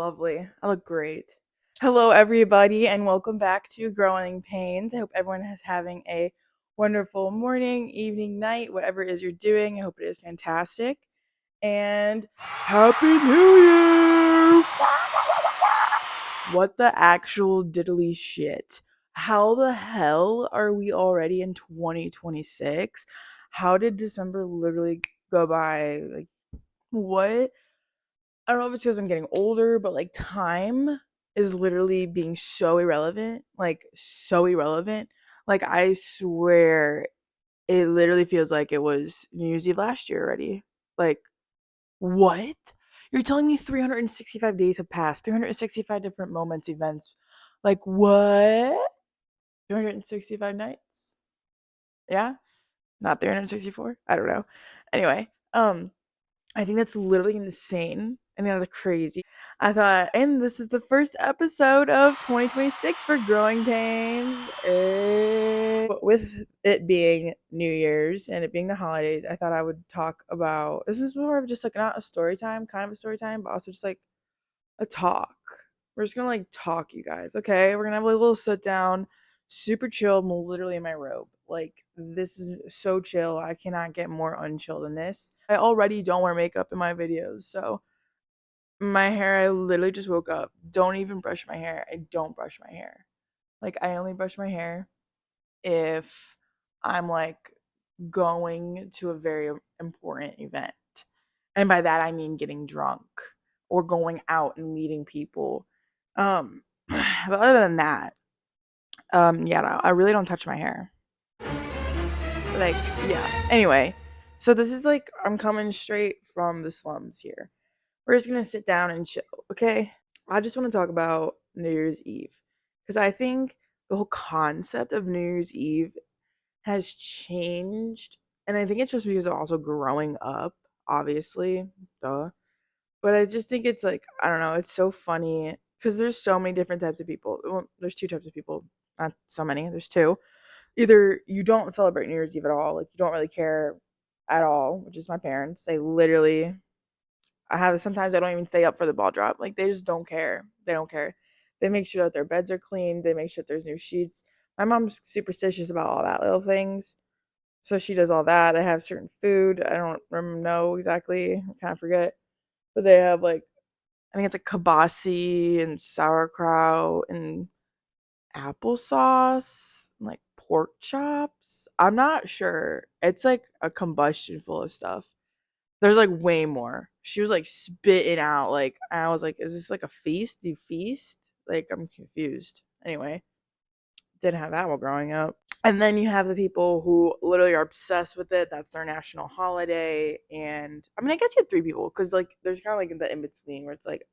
lovely. I look great. Hello, everybody, and welcome back to Growing Pains. I hope everyone is having a wonderful morning, evening, night, whatever it is you're doing. I hope it is fantastic. And Happy New Year! What the actual diddly shit? How the hell are we already in 2026? How did December literally go by? Like, what? I don't know if it's because I'm getting older, but like time is literally being so irrelevant. Like, so irrelevant. Like, I swear it literally feels like it was New Year's Eve last year already. Like, what? You're telling me 365 days have passed, 365 different moments, events. Like, what? 365 nights? Yeah? Not 364? I don't know. Anyway, I think that's literally insane. I think that's crazy. I thought, and this is the first episode of 2026 for Growing Pains. With it being New Year's and it being the holidays, I thought I would talk about this was more of just like not a story time, kind of a story time, but also just like a talk. We're just gonna like talk, you guys. Okay, we're gonna have a little sit down, super chill. I'm literally in my robe. Like, this is so chill. I cannot get more unchill than this. I already don't wear makeup in my videos, so my hair. I literally just woke up. Don't even brush my hair. I don't brush my hair. Like, I only brush my hair if I'm like going to a very important event. And by that I mean getting drunk or going out and meeting people. But other than that, yeah, no, I really don't touch my hair. Like, yeah. Anyway, so this is like I'm coming straight from the slums here. We're just gonna sit down and chill, okay? I just want to talk about New Year's Eve because I think the whole concept of New Year's Eve has changed, and I think it's just because of also growing up, obviously, duh. But I just think it's like, I don't know, it's so funny because there's so many different types of people. Well, there's two types of people, not so many. There's two. Either you don't celebrate New Year's Eve at all, like you don't really care at all, which is my parents. They literally, I have sometimes I don't even stay up for the ball drop. Like, they just don't care. They don't care. They make sure that their beds are clean. They make sure that there's new sheets. My mom's superstitious about all that little things. So she does all that. They have certain food. I don't know exactly. I kind of forget. But they have like, I think it's like kibasi and sauerkraut and applesauce and like pork chops. I'm not sure. It's like a combustion full of stuff. There's like way more. She was like spitting out like, I was like, is this like a feast? Do you feast? Like, I'm confused. Anyway, didn't have that while growing up. And then you have the people who literally are obsessed with it. That's their national holiday. And I mean, I guess you have three people because like there's kind of like the in between where it's like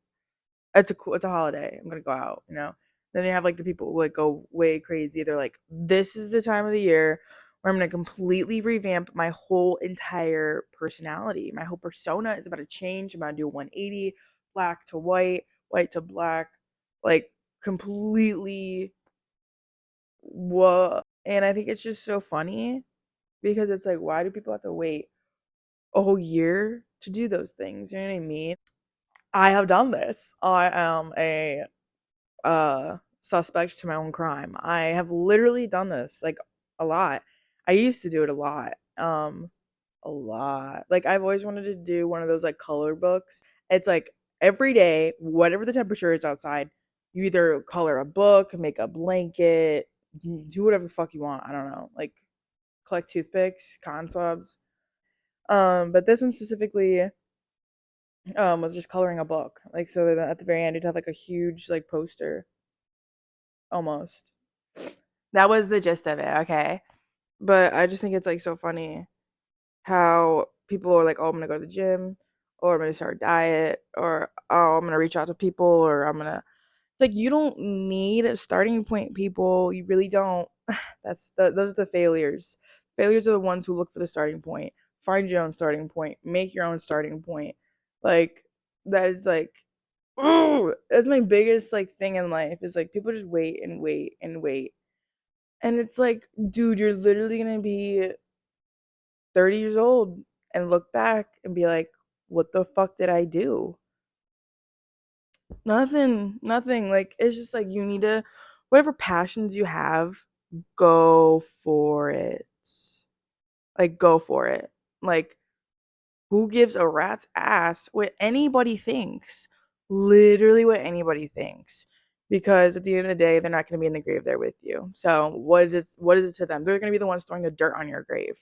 it's a holiday. I'm gonna go out, you know. Then you have like the people who like go way crazy. They're like, this is the time of the year where I'm gonna completely revamp my whole entire personality. My whole persona is about to change. I'm about to do 180, black to white, white to black, like completely what. And I think it's just so funny because it's like, why do people have to wait a whole year to do those things? You know what I mean? I have done this. I am a suspect to my own crime. I have literally done this like a lot. I used to do it a lot. Like, I've always wanted to do one of those like color books. It's like every day, whatever the temperature is outside, you either color a book, make a blanket, do whatever the fuck you want. I don't know. Like, collect toothpicks, cotton swabs. But this one specifically was just coloring a book. Like, so that at the very end you'd have like a huge like poster almost. That was the gist of it, okay? But I just think it's like so funny how people are like, oh, I'm gonna go to the gym, or I'm gonna start a diet, or oh, I'm gonna reach out to people, or I'm gonna. It's like, you don't need a starting point, people. You really don't. Those are the failures. Failures are the ones who look for the starting point. Find your own starting point. Make your own starting point. Like, that is like, ooh, that's my biggest like thing in life is like people just wait and wait and wait. And it's like, dude, you're literally gonna be 30 years old and look back and be like, what the fuck did I do? Nothing. Like it's just like you need to whatever passions you have, go for it. Like go for it. Like who gives a rat's ass what anybody thinks? Literally what anybody thinks. Because at the end of the day, they're not going to be in the grave there with you. So what is it to them? They're going to be the ones throwing the dirt on your grave.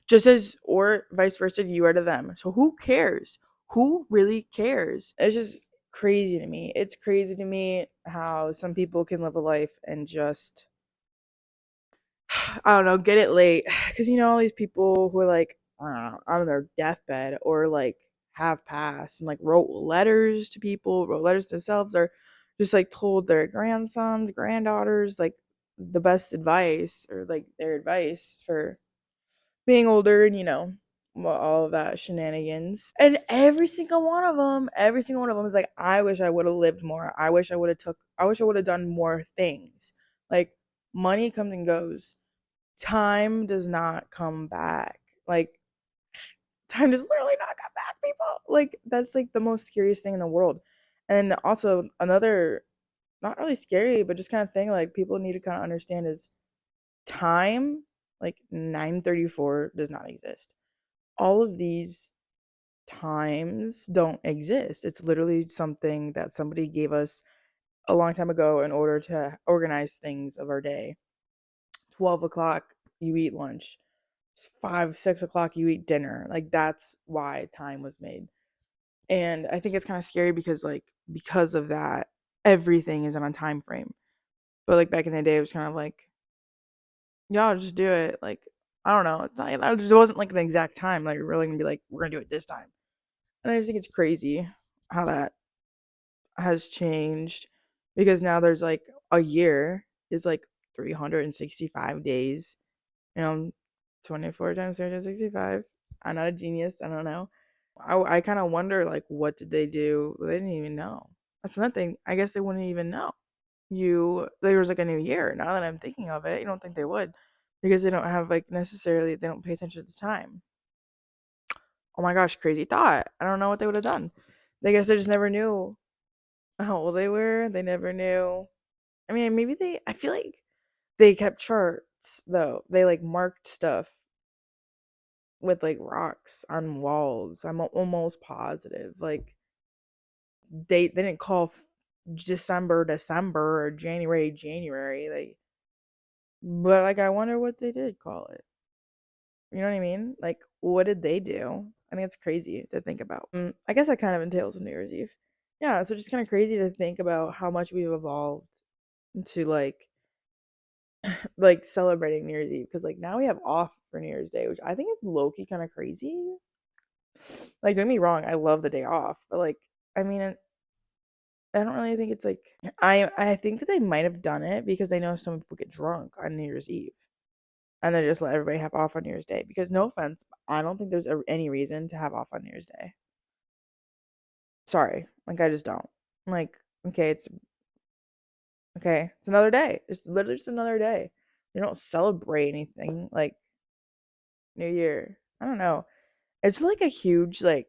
Just as or vice versa, you are to them. So who cares? Who really cares? It's just crazy to me. It's crazy to me how some people can live a life and just I don't know, get it late. Because you know, all these people who are like, I don't know, on their deathbed or like have passed and like wrote letters to people, wrote letters to themselves, or just like told their grandsons, granddaughters, like the best advice or like their advice for being older and, all of that shenanigans. And every single one of them is like, I wish I would have lived more. I wish I would have done more things. Like, money comes and goes, time does not come back. Like time does literally not come back, people. Like that's like the most scariest thing in the world. And also another not really scary, but just kind of thing like people need to kind of understand is time like 9:34 does not exist. All of these times don't exist. It's literally something that somebody gave us a long time ago in order to organize things of our day. 12 o'clock, you eat lunch. 5, 6 o'clock, you eat dinner. Like that's why time was made. And I think it's kind of scary because because of that, everything is on a time frame. But like back in the day, it was kind of like, y'all just do it. Like I don't know, it's not, it just wasn't like an exact time. Like you're really gonna be like, we're gonna do it this time. And I just think it's crazy how that has changed because now there's like a year is like 365 days. You know, 24 times 365. I'm not a genius. I don't know. I kind of wonder, like, what did they do? They didn't even know. That's another thing. I guess they wouldn't even know. There was like a new year. Now that I'm thinking of it, you don't think they would because they don't have, like, necessarily, they don't pay attention to the time. Oh my gosh, crazy thought. I don't know what they would have done. I guess they just never knew how old they were. They never knew. I mean, maybe I feel like they kept charts, though. They, like, marked stuff with like rocks on walls. I'm almost positive. Like they didn't call December or January. Like, but like I wonder what they did call it. You know what I mean? Like, what did they do? I think it's crazy to think about. I guess that kind of entails New Year's Eve. Yeah, so just kind of crazy to think about how much we've evolved into like celebrating New Year's Eve because like now we have off for New Year's Day, which I think is low key kind of crazy. Like, don't get me wrong, I love the day off, but like, I mean, I don't really think it's like I think that they might have done it because they know some people get drunk on New Year's Eve, and they just let everybody have off on New Year's Day. Because no offense, I don't think there's any reason to have off on New Year's Day. Sorry, like I just don't. Like, okay, it's another day. It's literally just another day. You don't celebrate anything like New Year. I don't know. It's like a huge like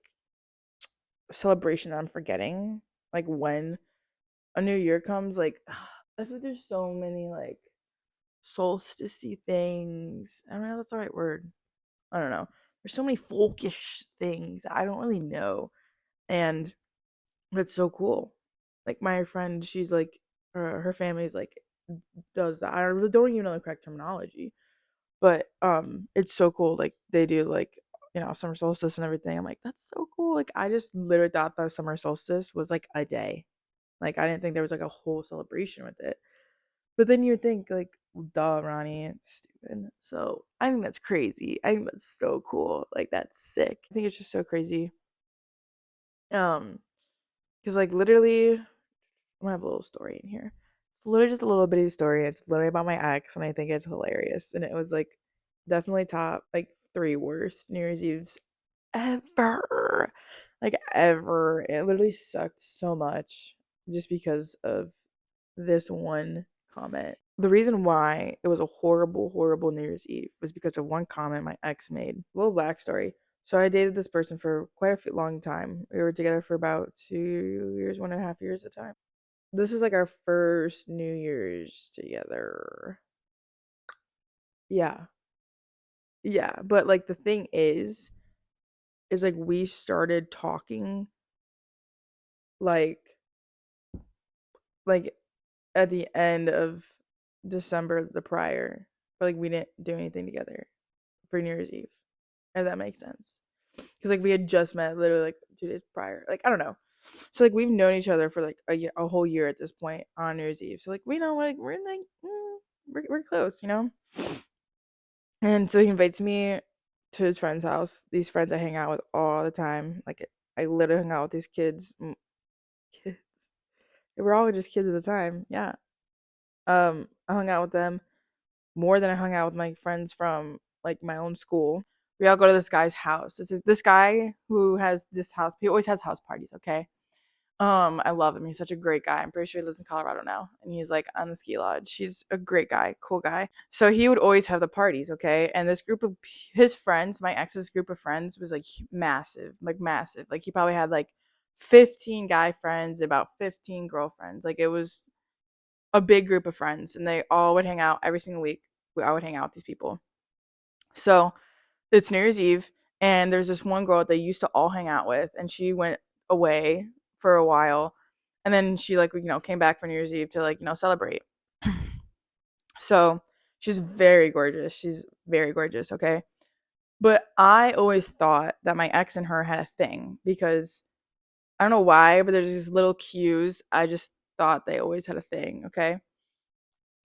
celebration that I'm forgetting. Like when a new year comes, like I feel like there's so many like solstice things. I don't know if that's the right word. I don't know. There's so many folkish things that I don't really know. And it's so cool. Like my friend, she's like her family's like does that. I really don't even know the correct terminology. But it's so cool. Like they do like summer solstice and everything. I'm like, that's so cool. Like I just literally thought that summer solstice was like a day. Like I didn't think there was like a whole celebration with it. But then you would think like, duh, Ronnie, stupid. So I think that's crazy. I think that's so cool. Like that's sick. I think it's just so crazy. Um, because like literally, I'm gonna have a little story in here. It's literally just a little bitty story. It's literally about my ex, and I think it's hilarious. And it was like definitely top like three worst New Year's Eves ever. Like ever. It literally sucked so much just because of this one comment. The reason why it was a horrible, horrible New Year's Eve was because of one comment my ex made. A little backstory. So I dated this person for quite a long time. We were together for about 2 years, 1.5 years at a time. This was like our first New Year's together. Yeah. Yeah. But like the thing is like we started talking like like at the end of December the prior. But like we didn't do anything together for New Year's Eve. If that makes sense. Because like we had just met literally like 2 days prior. Like I don't know. So like we've known each other for like a whole year at this point on New Year's Eve. So like we know like we're like we're close, you know. And so he invites me to his friend's house. These friends I hang out with all the time. Like I literally hang out with these kids. Kids. They were all just kids at the time. Yeah. I hung out with them more than I hung out with my friends from like my own school. We all go to this guy's house. This guy who has this house. He always has house parties. Okay. I love him. He's such a great guy. I'm pretty sure he lives in Colorado now, and he's like on the ski lodge. He's a great guy, cool guy. So he would always have the parties, okay? And this group of his friends, my ex's group of friends, was like massive, like massive. Like he probably had like 15 guy friends, about 15 girlfriends. Like it was a big group of friends, and they all would hang out every single week. I would hang out with these people. So it's New Year's Eve, and there's this one girl that they used to all hang out with, and she went away for a while, and then she like came back for New Year's Eve to like celebrate. So she's very gorgeous. She's very gorgeous. Okay, but I always thought that my ex and her had a thing because I don't know why, but there's these little cues. I just thought they always had a thing. Okay.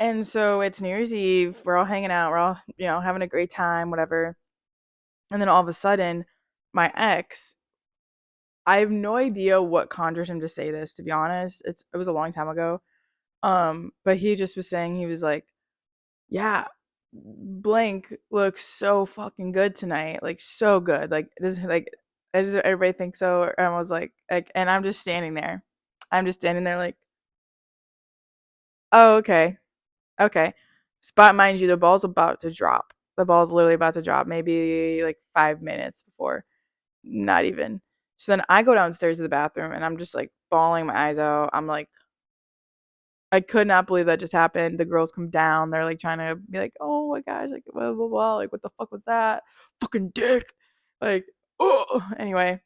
And so it's New Year's Eve. We're all hanging out. We're all, having a great time, whatever. And then all of a sudden, my ex, I have no idea what conjured him to say this, to be honest. It was a long time ago. But he just was saying, he was like, yeah, blank looks so fucking good tonight. Like so good. Does everybody think so? And I was like, and I'm just standing there. I'm just standing there like, oh, okay. Okay. Spot, mind you, the ball's about to drop. The ball's literally about to drop, maybe like 5 minutes before. Not even. So then I go downstairs to the bathroom and I'm just like bawling my eyes out. I'm like, I could not believe that just happened. The girls come down. They're like trying to be like, oh my gosh, like blah blah blah. Like what the fuck was that? Fucking dick. Like, oh. Anyway,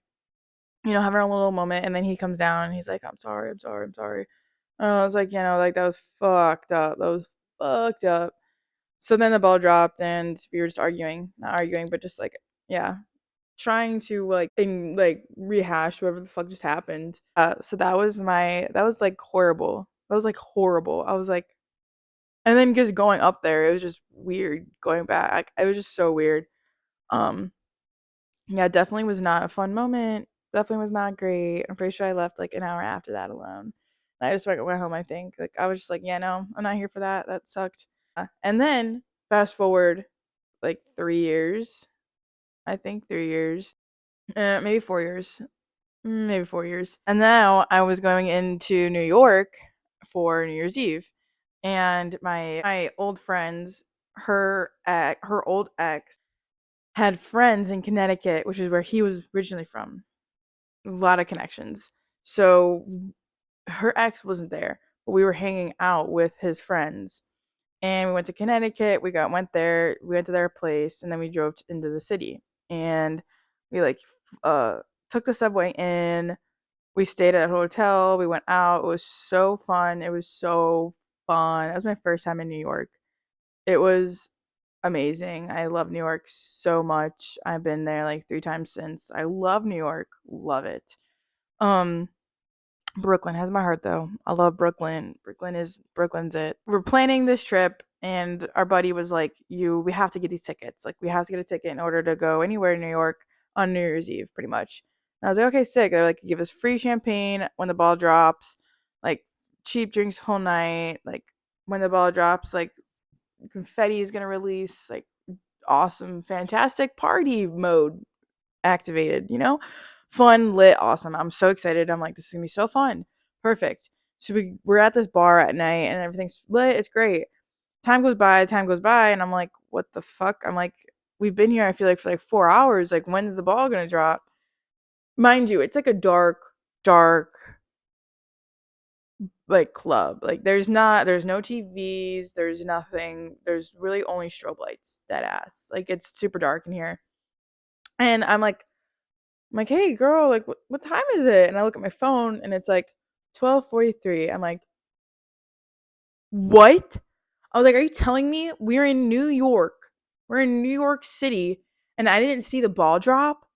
having a little moment, and then he comes down and he's like, I'm sorry, I'm sorry, I'm sorry. And I was like, like that was fucked up. That was fucked up. So then the ball dropped and we were just arguing, not arguing, but just like, yeah, trying to like rehash whatever the fuck just happened. So that was like horrible. That was like horrible. I was like, and then just going up there, it was just weird going back. Like, it was just so weird. Um, yeah, definitely was not a fun moment. Definitely was not great. I'm pretty sure I left like an hour after that alone. And I just went home. I think like I was just like, yeah, no, I'm not here for that. That sucked. And then fast forward like 3 years. I think 3 years. Maybe 4 years. Maybe 4 years. And now I was going into New York for New Year's Eve, and my old friends, her old ex, had friends in Connecticut, which is where he was originally from. A lot of connections. So her ex wasn't there, but we were hanging out with his friends, and we went to Connecticut. Went there. We went to their place, and then we drove into the city, and we uh took the subway in. We stayed at a hotel. We went out. It was so fun. It was so fun. That was my first time in New York. It was amazing. I love New York so much. I've been there like 3 times since. I love New York. Love it. Um, Brooklyn has my heart though. I love Brooklyn. Brooklyn's it. We're planning this trip, and our buddy was like, we have to get these tickets. Like we have to get a ticket in order to go anywhere in New York on New Year's Eve, pretty much." And I was like, okay, sick. They're like, give us free champagne when the ball drops, like cheap drinks whole night. Like when the ball drops, like confetti is gonna release, like awesome, fantastic party mode activated, fun, lit, awesome. I'm so excited. I'm like, this is gonna be so fun. Perfect. So we're at this bar at night and everything's lit. It's great. Time goes by, and I'm like, what the fuck? I'm like, we've been here, I feel like, for like 4 hours. Like, when's the ball gonna drop? Mind you, it's like a dark like club. Like there's no TVs, there's nothing. There's really only strobe lights, dead ass. Like it's super dark in here. And I'm like, hey girl, like what time is it? And I look at my phone and it's like 12:43. I'm like, what? I was like, are you telling me we're in New York? We're in New York City and I didn't see the ball drop?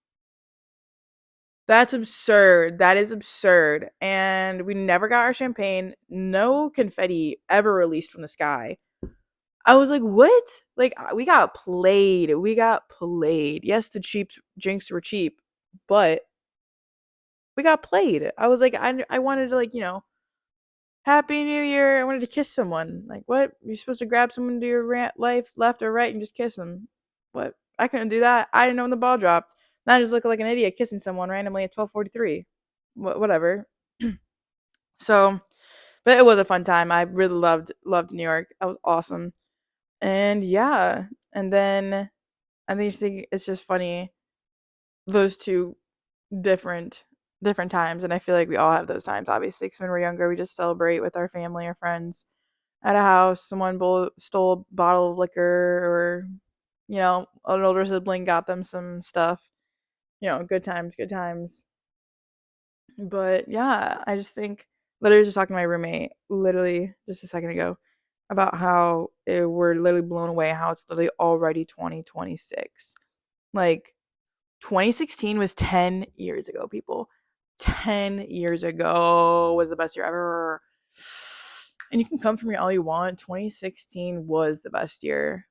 That's absurd. That is absurd. And we never got our champagne. No confetti ever released from the sky. I was like, what? Like, we got played. We got played. Yes, the cheap drinks were cheap, but we got played. I was like, I wanted to, like, Happy New Year. I wanted to kiss someone. Like, what? You're supposed to grab someone to your life, left or right, and just kiss them. What? I couldn't do that. I didn't know when the ball dropped. Now I just look like an idiot kissing someone randomly at 12:43. Whatever. So, but it was a fun time. I really loved New York. That was awesome. And yeah, and then I think it's just funny those two different different times, and I feel like we all have those times. Obviously, because when we're younger, we just celebrate with our family or friends at a house. Someone stole a bottle of liquor, or an older sibling got them some stuff. Good times, good times. But yeah, I just think literally just talking to my roommate literally just a second ago about how we're literally blown away how it's literally already 2026. Like 2016 was 10 years ago, people. 10 years ago was the best year ever. And you can come from me all you want. 2016 was the best year.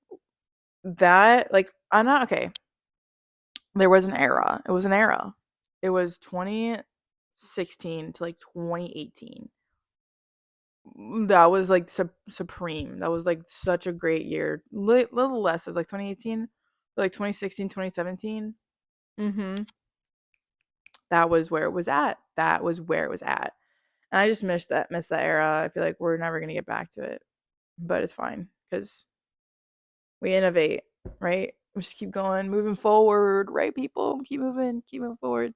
That, like, I'm not okay. There was an era. It was an era. It was 2016 to like 2018. That was like supreme. That was like such a great year. Little less of like 2018, but like 2016, 2017. Mm-hmm. That was where it was at. That was where it was at. And I just miss that era. I feel like we're never gonna get back to it. But it's fine because we innovate, right? We just keep going, moving forward, right, people? Keep moving forward.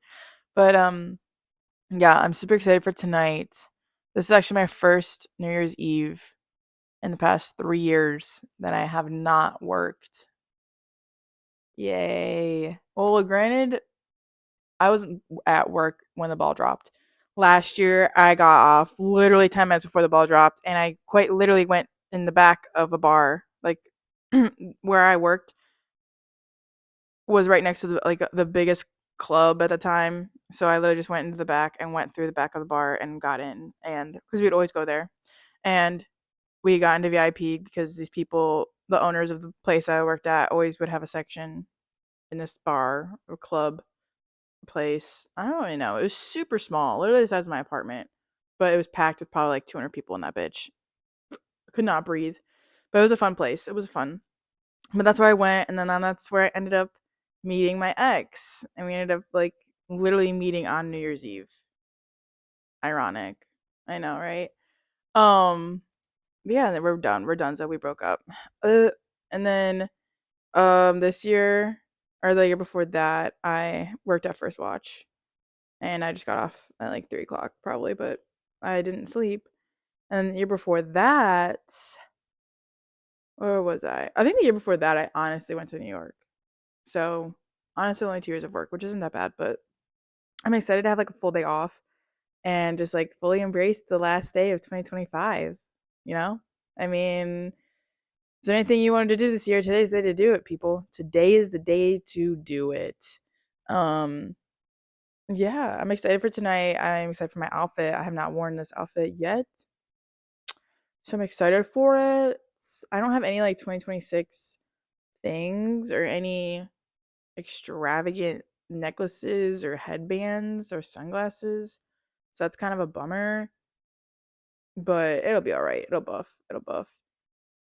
But yeah, I'm super excited for tonight. This is actually my first New Year's Eve in the past 3 years that I have not worked. Yay. Well, granted, I wasn't at work when the ball dropped. Last year, I got off literally 10 minutes before the ball dropped, and I quite literally went in the back of a bar. Like, where I worked was right next to the biggest club at the time. So I literally just went into the back and went through the back of the bar and got in. And because we'd always go there. And we got into VIP because these people, the owners of the place I worked at, always would have a section in this bar or club place. I don't really know. It was super small, literally the size of my apartment, but it was packed with probably like 200 people in that bitch. I could not breathe, but it was a fun place. It was fun. But that's where I went, and then that's where I ended up meeting my ex, and we ended up like literally meeting on New Year's Eve. Ironic, I know, right? Um, but yeah, then we're done. We're done. So we broke up. And then this year or the year before that, I worked at First Watch, and I just got off at like 3 o'clock probably, but I didn't sleep. And the year before that, where was I? I think the year before that, I honestly went to New York. So honestly, only 2 years of work, which isn't that bad, but I'm excited to have like a full day off and just like fully embrace the last day of 2025. You know, I mean, is there anything you wanted to do this year? Today's the day to do it, people. Today is the day to do it. Um, yeah, I'm excited for tonight. I'm excited for my outfit. I have not worn this outfit yet, so I'm excited for it. I don't have any like 2026 things or any extravagant necklaces or headbands or sunglasses. So that's kind of a bummer, but it'll be all right. It'll buff. It'll buff.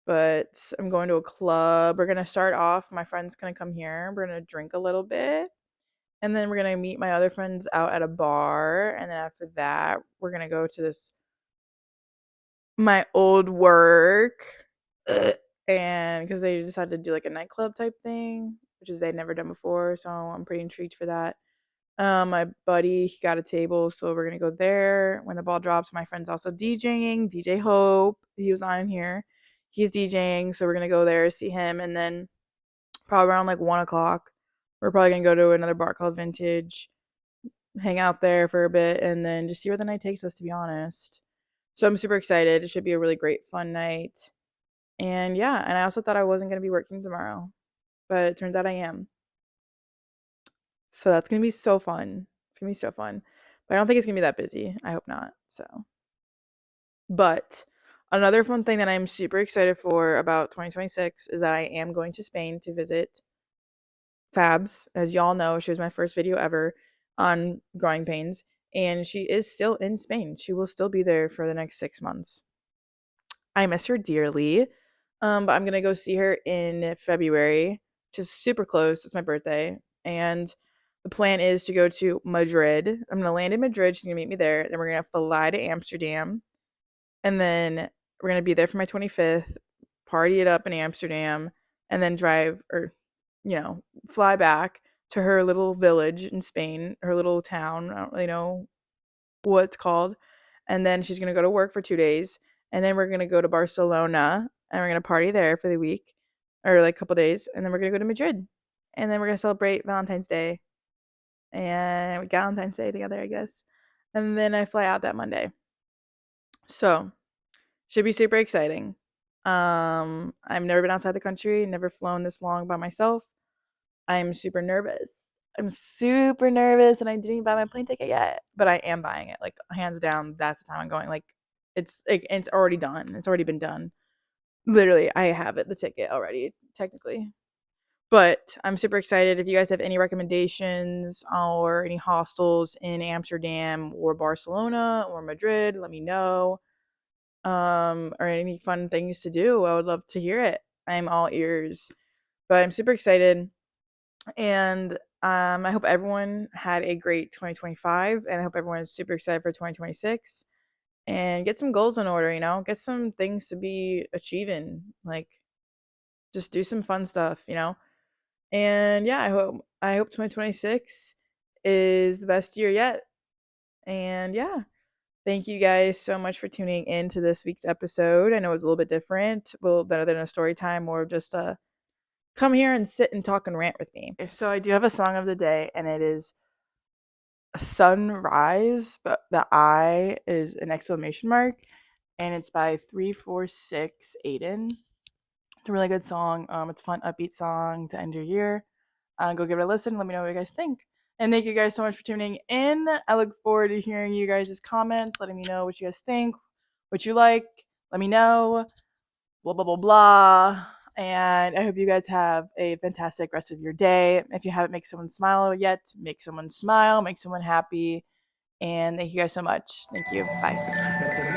But I'm going to a club. We're going to start off. My friend's going to come here. We're going to drink a little bit. And then we're going to meet my other friends out at a bar. And then after that, we're going to go to my old work. And because they decided to do like a nightclub type thing, which is they'd never done before. So I'm pretty intrigued for that. My buddy, he got a table, so we're gonna go there when the ball drops. My friend's also DJing, DJ Hope. He was on here. He's DJing, so we're gonna go there, see him, and then probably around like 1 o'clock, we're probably gonna go to another bar called Vintage, hang out there for a bit, and then just see where the night takes us, to be honest. So I'm super excited. It should be a really great, fun night. And yeah, and I also thought I wasn't gonna be working tomorrow, but it turns out I am. So that's gonna be so fun. It's gonna be so fun. But I don't think it's gonna be that busy. I hope not. So, but another fun thing that I'm super excited for about 2026 is that I am going to Spain to visit Fabs. As y'all know, she was my first video ever on growing pains, and she is still in Spain. She will still be there for the next 6 months. I miss her dearly. But I'm gonna go see her in February, which is super close. It's my birthday, and the plan is to go to Madrid. I'm gonna land in Madrid. She's gonna meet me there. Then we're gonna fly to Amsterdam, and then we're gonna be there for my 25th. Party it up in Amsterdam, and then drive or, fly back to her little village in Spain, her little town. I don't really know what it's called. And then she's gonna go to work for 2 days, and then we're gonna go to Barcelona, and we're gonna party there for the week or like a couple days, and then we're gonna go to Madrid, and then we're gonna celebrate Valentine's Day and Valentine's Day together, I guess. And then I fly out that Monday, so should be super exciting. I've never been outside the country, never flown this long by myself. I'm super nervous. I'm super nervous, and I didn't even buy my plane ticket yet, but I am buying it. Like, hands down, that's the time I'm going. Like, it's already done. It's already been done. Literally, I have the ticket already, technically. But I'm super excited. If you guys have any recommendations or any hostels in Amsterdam or Barcelona or Madrid, let me know. Or any fun things to do, I would love to hear it. I'm all ears. But I'm super excited. And I hope everyone had a great 2025, and I hope everyone is super excited for 2026. And get some goals in order, get some things to be achieving. Like, just do some fun stuff. And yeah, I hope 2026 is the best year yet. And yeah, thank you guys so much for tuning in to this week's episode. I know it's a little bit different, well, better than a story time or just come here and sit and talk and rant with me. So I do have a song of the day, and it is a sunrise, but the I is an exclamation mark, and it's by 346 Aiden. It's a really good song. It's a fun, upbeat song to end your year. Go give it a listen. Let me know what you guys think. And thank you guys so much for tuning in. I look forward to hearing you guys' comments, letting me know what you guys think, what you like. Let me know. Blah, blah, blah, blah. And I hope you guys have a fantastic rest of your day. If you haven't made someone smile yet, make someone smile, make someone happy. And thank you guys so much. Thank you. Bye.